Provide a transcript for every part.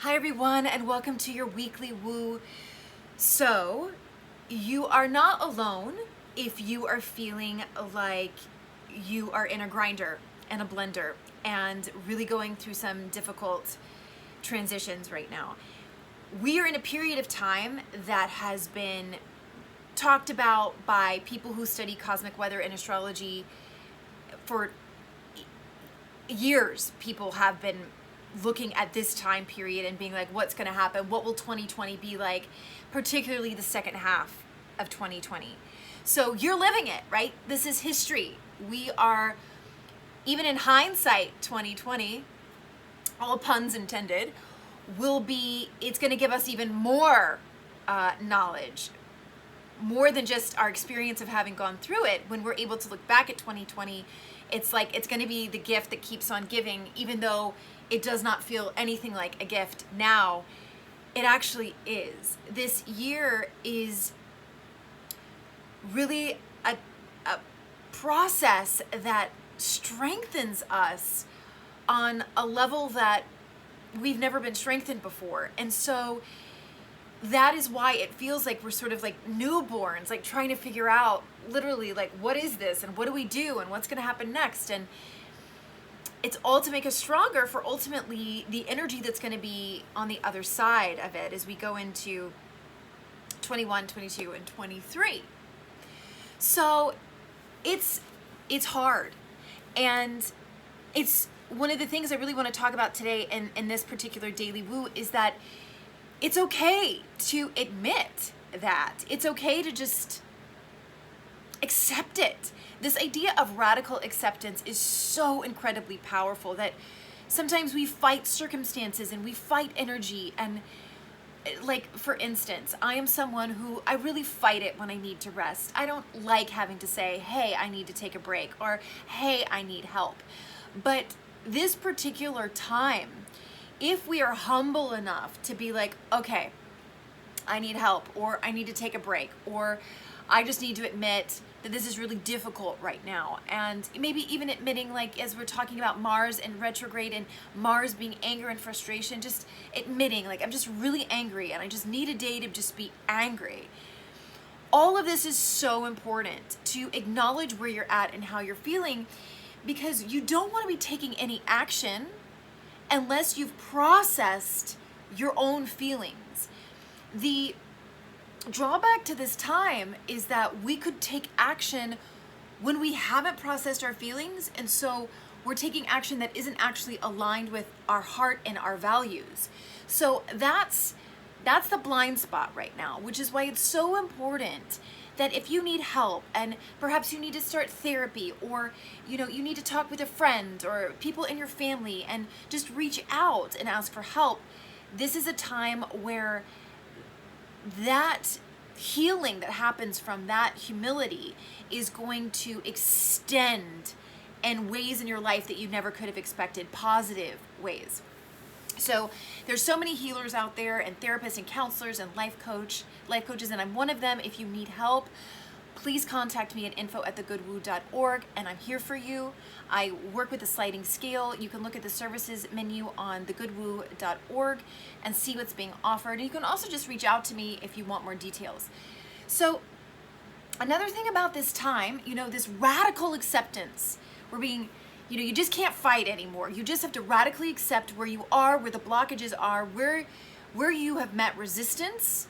Hi everyone, and welcome to your weekly woo. So, you are not alone if you are feeling like you are in a grinder and a blender and really going through some difficult transitions right now. We are in a period of time that has been talked about by people who study cosmic weather and astrology for years. People have been looking at this time period and being like, what's going to happen? What will 2020 be like? Particularly the second half of 2020. So you're living it, right? This is history. We are, even in hindsight, 2020, all puns intended, it's going to give us even more knowledge, more than just our experience of having gone through it. When we're able to look back at 2020, it's like it's going to be the gift that keeps on giving, even though it does not feel anything like a gift now. It actually is. This year is really a process that strengthens us on a level that we've never been strengthened before. And so that is why it feels like we're sort of like newborns, like trying to figure out literally like, what is this and what do we do and what's going to happen next? And it's all to make us stronger for ultimately the energy that's going to be on the other side of it as we go into 21, 22, and 23. So it's hard. And it's one of the things I really want to talk about today in this particular Daily Woo is that it's okay to admit that. It's okay to just accept it. This idea of radical acceptance is so incredibly powerful that sometimes we fight circumstances and we fight energy. And like, for instance, I am someone who I really fight it when I need to rest. I don't like having to say, hey, I need to take a break, or hey, I need help. But this particular time, if we are humble enough to be like, okay, I need help, or I need to take a break, or I just need to admit that this is really difficult right now. And maybe even admitting, like, as we're talking about Mars and retrograde and Mars being anger and frustration, just admitting, like, I'm just really angry and I just need a day to just be angry. All of this is so important to acknowledge where you're at and how you're feeling, because you don't want to be taking any action unless you've processed your own feelings. The drawback to this time is that we could take action when we haven't processed our feelings, and so we're taking action that isn't actually aligned with our heart and our values. So that's the blind spot right now, which is why it's so important that if you need help and perhaps you need to start therapy, or you need to talk with a friend or people in your family and just reach out and ask for help, this is a time where that healing that happens from that humility is going to extend in ways in your life that you never could have expected, positive ways. So there's so many healers out there, and therapists and counselors and life coaches, and I'm one of them. If you need help, please contact me at info@thegoodwoo.org, and I'm here for you. I work with a sliding scale. You can look at the services menu on thegoodwoo.org and see what's being offered. And you can also just reach out to me if you want more details. So another thing about this time, this radical acceptance, you just can't fight anymore. You just have to radically accept where you are, where the blockages are, where you have met resistance,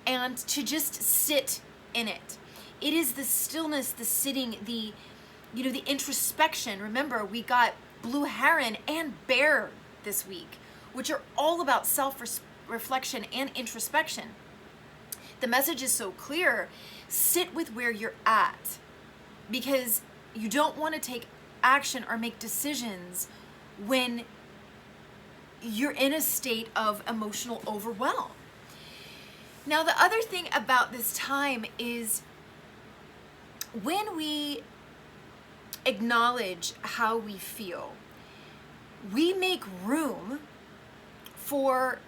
and to just sit in it. It is the stillness, the sitting, the introspection. Remember, we got Blue Heron and Bear this week, which are all about self-reflection and introspection. The message is so clear. Sit with where you're at, because you don't want to take action or make decisions when you're in a state of emotional overwhelm. Now, the other thing about this time is when we acknowledge how we feel, we make room for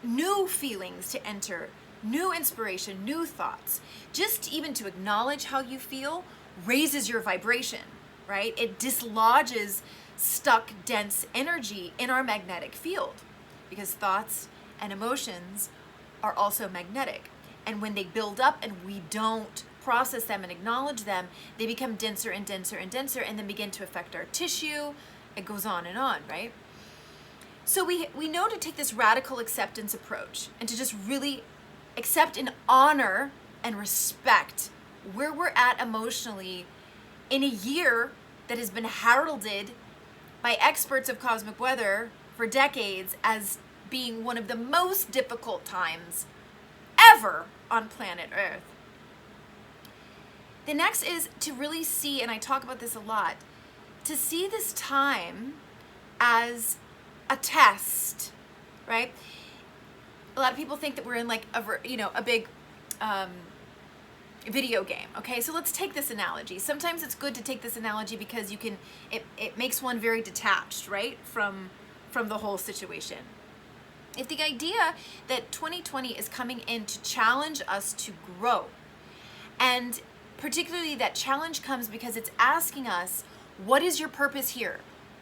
new feelings to enter, new inspiration, new thoughts. Just even to acknowledge how you feel raises your vibration, right? It dislodges stuck, dense energy in our magnetic field. because thoughts and emotions are also magnetic. And when they build up and we don't process them and acknowledge them, they become denser and denser and denser and then begin to affect our tissue. It goes on, right? So we know to take this radical acceptance approach and to just really accept and honor and respect where we're at emotionally in a year that has been heralded by experts of cosmic weather for decades as being one of the most difficult times ever on planet Earth. The next is to really see, and I talk about this a lot, to see this time as a test, right? A lot of people think that we're in like a big video game. Okay, so let's take this analogy. Sometimes it's good to take this analogy because it makes one very detached, right, from the whole situation. If the idea that 2020 is coming in to challenge us to grow, and particularly that challenge comes because it's asking us, what is your purpose here?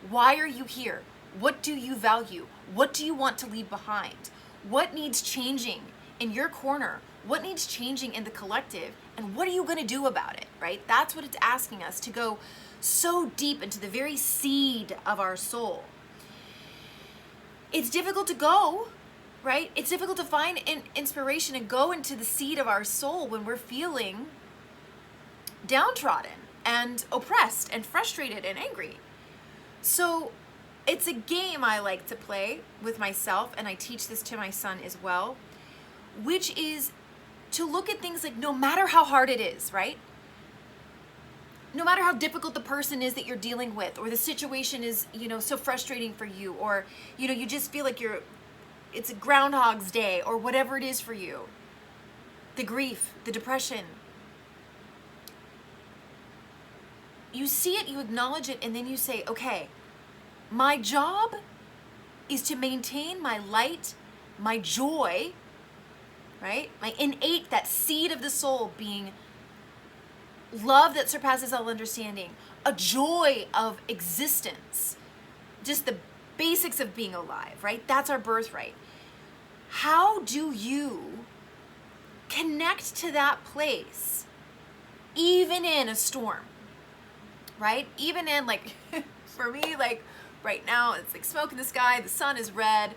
Why are you here? What do you value? What do you want to leave behind? What needs changing in your corner? What needs changing in the collective? And what are you going to do about it, right? That's what it's asking us, to go so deep into the very seed of our soul. It's difficult to go, right? It's difficult to find inspiration and go into the seed of our soul when we're feeling downtrodden and oppressed and frustrated and angry. So it's a game I like to play with myself, and I teach this to my son as well, which is to look at things like, no matter how hard it is, right? No matter how difficult the person is that you're dealing with, or the situation is, so frustrating for you, or, you just feel like it's a Groundhog's Day, or whatever it is for you, the grief, the depression. You see it, you acknowledge it, and then you say, okay, my job is to maintain my light, my joy, right? My innate, that seed of the soul being love that surpasses all understanding, a joy of existence, just the basics of being alive, right? That's our birthright. How do you connect to that place, even in a storm, right? Even in, like, for me, like right now, it's like smoke in the sky, the sun is red,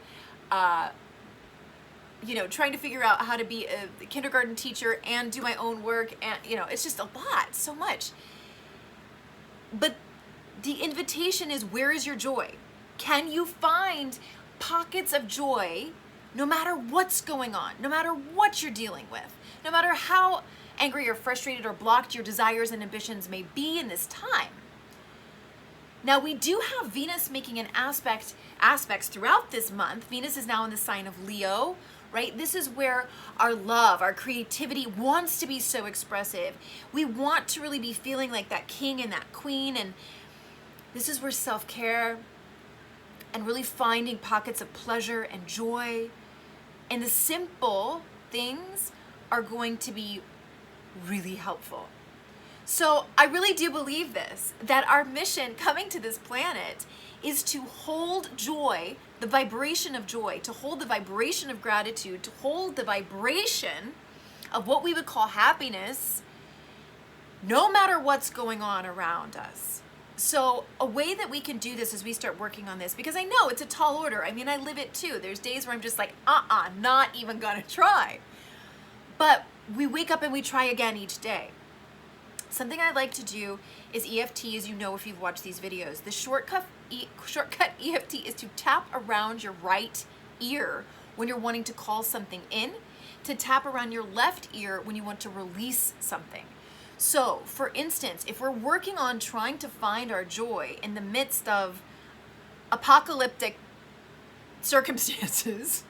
trying to figure out how to be a kindergarten teacher and do my own work. And, it's just a lot, so much. But the invitation is, where is your joy? Can you find pockets of joy no matter what's going on, no matter what you're dealing with, no matter how angry or frustrated or blocked your desires and ambitions may be in this time? Now, we do have Venus making an aspects throughout this month. Venus is now in the sign of Leo, right? This is where our love, our creativity wants to be so expressive. We want to really be feeling like that king and that queen. And this is where self-care and really finding pockets of pleasure and joy and the simple things are going to be really helpful. So I really do believe this, that our mission coming to this planet is to hold joy, the vibration of joy, to hold the vibration of gratitude, to hold the vibration of what we would call happiness, no matter what's going on around us. So a way that we can do this as we start working on this, because I know it's a tall order. I mean, I live it too. There's days where I'm just like, not even gonna try. But we wake up and we try again each day. Something I like to do is EFT, as you know if you've watched these videos. The shortcut EFT is to tap around your right ear when you're wanting to call something in, to tap around your left ear when you want to release something. So, for instance, if we're working on trying to find our joy in the midst of apocalyptic circumstances,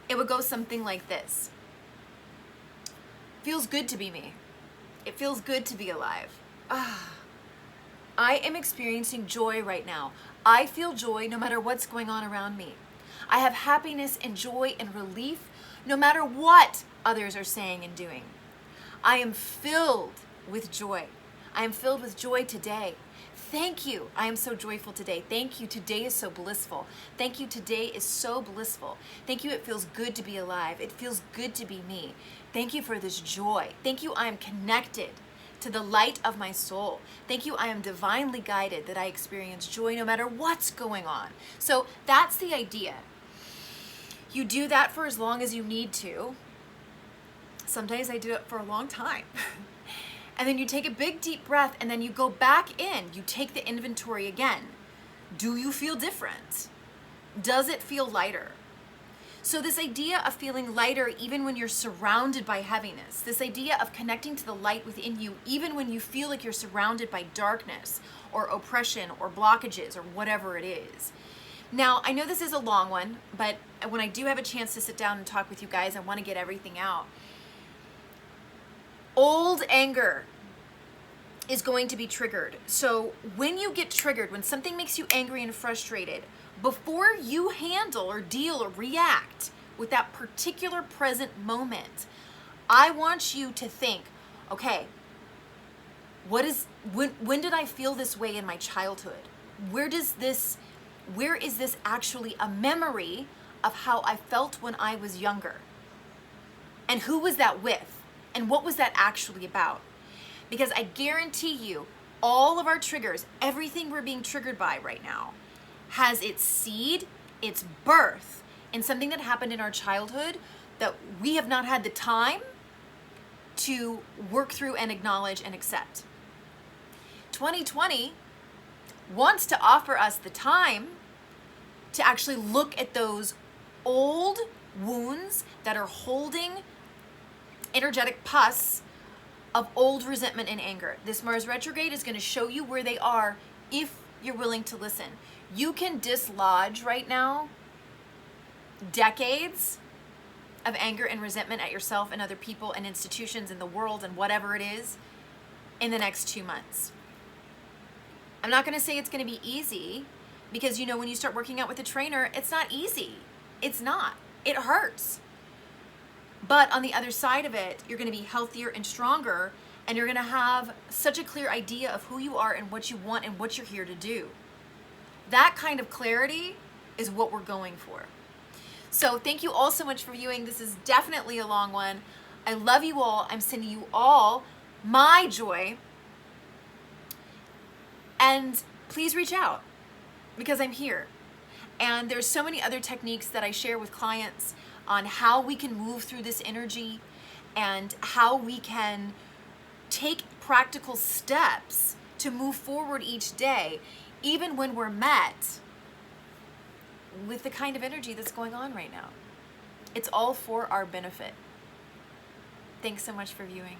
it would go something like this. Feels good to be me. It feels good to be alive. I am experiencing joy right now. I feel joy no matter what's going on around me. I have happiness and joy and relief no matter what others are saying and doing. I am filled with joy. I am filled with joy today. Thank you. I am so joyful today. Thank you. Today is so blissful. Thank you. Today is so blissful. Thank you. It feels good to be alive. It feels good to be me. Thank you for this joy. Thank you. I am connected to the light of my soul. Thank you. I am divinely guided that I experience joy no matter what's going on. So that's the idea. You do that for as long as you need to. Some days I do it for a long time. And then you take a big deep breath and then you go back in. You take the inventory again. Do you feel different? Does it feel lighter? So this idea of feeling lighter even when you're surrounded by heaviness, this idea of connecting to the light within you even when you feel like you're surrounded by darkness or oppression or blockages or whatever it is. Now, I know this is a long one, but when I do have a chance to sit down and talk with you guys, I want to get everything out. Old anger is going to be triggered. So when you get triggered, when something makes you angry and frustrated, before you handle or deal or react with that particular present moment, I want you to think, okay, when did I feel this way in my childhood? Where is this actually a memory of how I felt when I was younger? And who was that with? And what was that actually about? Because I guarantee you, all of our triggers, everything we're being triggered by right now, has its seed, its birth, in something that happened in our childhood that we have not had the time to work through and acknowledge and accept. 2020 wants to offer us the time to actually look at those old wounds that are holding energetic pus of old resentment and anger. This Mars retrograde is going to show you where they are if you're willing to listen. You can dislodge right now decades of anger and resentment at yourself and other people and institutions in the world and whatever it is in the next 2 months. I'm not going to say it's going to be easy because, you know, when you start working out with a trainer, it's not easy. It's not. It hurts. But on the other side of it, you're going to be healthier and stronger, and you're going to have such a clear idea of who you are and what you want and what you're here to do. That kind of clarity is what we're going for. So thank you all so much for viewing. This is definitely a long one. I love you all. I'm sending you all my joy. And please reach out because I'm here. And there's so many other techniques that I share with clients on how we can move through this energy and how we can take practical steps to move forward each day, even when we're met with the kind of energy that's going on right now. It's all for our benefit. Thanks so much for viewing.